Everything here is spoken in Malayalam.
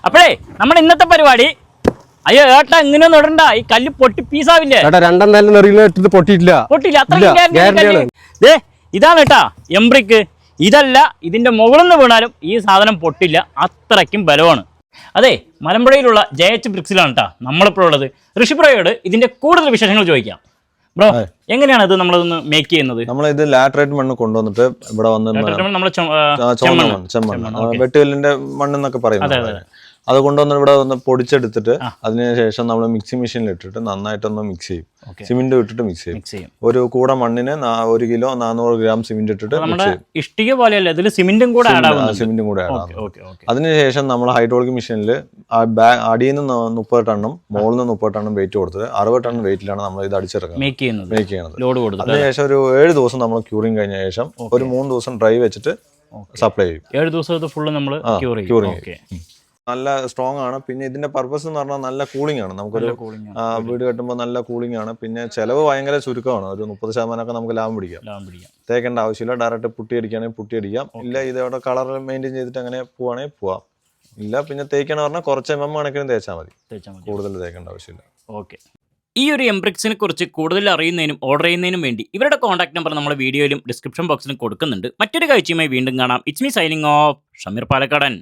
അപ്പോഴേ നമ്മുടെ ഇന്നത്തെ പരിപാടി അയ്യോ ഏട്ടാ ഇങ്ങനെയൊന്നും ഇടണ്ട, ഈ കല്ല് പൊട്ടി പീസാവില്ലേ? രണ്ടെന്നാലും നെറിയിലിട്ട് പൊട്ടിയിട്ടില്ല. ഇതാണ് കേട്ടാ എംബ്രിക്ക്. ഇതല്ല, ഇതിന്റെ മുകളിൽ നിന്ന് വീണാലും ഈ സാധനം പൊട്ടില്ല, അത്രയ്ക്കും ബലമാണ്. അതെ, മലമ്പുഴയിലുള്ള ജയച്ച് ബ്രിക്സിലാണ് കേട്ടാ നമ്മളിപ്പോഴുള്ളത്. ഋഷിബ്രോയോട് ഇതിന്റെ കൂടുതൽ വിശേഷങ്ങൾ ചോദിക്കാം. ബ്രോ, എങ്ങനെയാണ് ഇത് നമ്മളൊന്ന് മേക്ക് ചെയ്യുന്നത്? നമ്മളിത് ലാറ്ററൈറ്റ് മണ്ണ് കൊണ്ടുവന്നിട്ട് ഇവിടെ വന്ന് ചെമ്മണ്ണ് വെട്ടുകല്ലിന്റെ മണ്ണെന്നൊക്കെ പറയുന്നത് അത് കൊണ്ടുവന്ന് ഇവിടെ ഒന്ന് പൊടിച്ചെടുത്തിട്ട് അതിനുശേഷം നമ്മൾ മിക്സി മെഷീനിൽ ഇട്ടിട്ട് നന്നായിട്ടൊന്ന് മിക്സ് ചെയ്യും. സിമെന്റ് ഇട്ടിട്ട് മിക്സ് ചെയ്യും. ഒരു കൂടെ മണ്ണിന് 1 കിലോ 400 ഗ്രാം സിമെന്റ് ഇട്ടിട്ട് ഇഷ്ടിക പോലെയല്ല, ഇതിൽ സിമെന്റും കൂടെ ആഡ് ആവും. അതിനുശേഷം നമ്മൾ ഹൈഡ്രോളിക് മെഷീനിൽ അടിയിൽ നിന്ന് 30 ടണ്ണും മുകളിൽ നിന്ന് 30 ടണ്ണും വെയിറ്റ് കൊടുത്തത് 60 ടൺ വെയിറ്റിലാണ് നമ്മൾ ഇത് അടിച്ചിറക്കുന്നത്, മേക്ക് ചെയ്യുന്നത്. അതിനുശേഷം ഒരു 7 ദിവസം നമ്മൾ ക്യൂറിങ് കഴിഞ്ഞ ശേഷം ഒരു 3 ദിവസം ഡ്രൈ വെച്ചിട്ട് സപ്ലൈ ചെയ്യും. 7 ദിവസത്തെ ഫുള്ള് നമ്മൾ ക്യൂറിങ് നല്ല സ്ട്രോങ് ആണ്. പിന്നെ ഇതിന്റെ പർപ്പസ് എന്ന് പറഞ്ഞാൽ നല്ല കൂളിംഗ് ആണ്. നമുക്കൊരു വീട് കെട്ടുമ്പോൾ നല്ല കൂളിംഗ് ആണ്. പിന്നെ ചെലവ് ഭയങ്കര ചുരുക്കമാണ്. ഒരു 30% നമുക്ക് ലാഭം പിടിക്കാം. തേക്കേണ്ട ആവശ്യമില്ല. ഡയറക്റ്റ് പുട്ടി അടിക്കുകയാണെങ്കിൽ പുട്ടി അടിക്കാം. ഇല്ല ഇതോടെ കളർ മെയിൻറ്റെയിൻ ചെയ്തിട്ട് അങ്ങനെ പോവാണെങ്കിൽ പോവാം. ഇല്ല പിന്നെ തേക്കണം പറഞ്ഞാൽ കുറച്ച് കണക്കിന് തേച്ചാൽ മതി, കൂടുതൽ തേക്കേണ്ട ആവശ്യമില്ല. ഓക്കെ. ഈ ഒരു എംബ്രിക്സിനെ കുറിച്ച് കൂടുതൽ അറിയുന്നതിനും ഓർഡർ ചെയ്യുന്നതിനും വേണ്ടി ഇവരുടെ കോൺടാക്ട് നമ്പർ നമ്മുടെ വീഡിയോയിലും ഡിസ്ക്രിപ്ഷൻ ബോക്സിലും കൊടുക്കുന്നുണ്ട്. മറ്റൊരു കാഴ്ചയുമായി വീണ്ടും കാണാം. It's me signing off, Shameer പാലക്കാടൻ.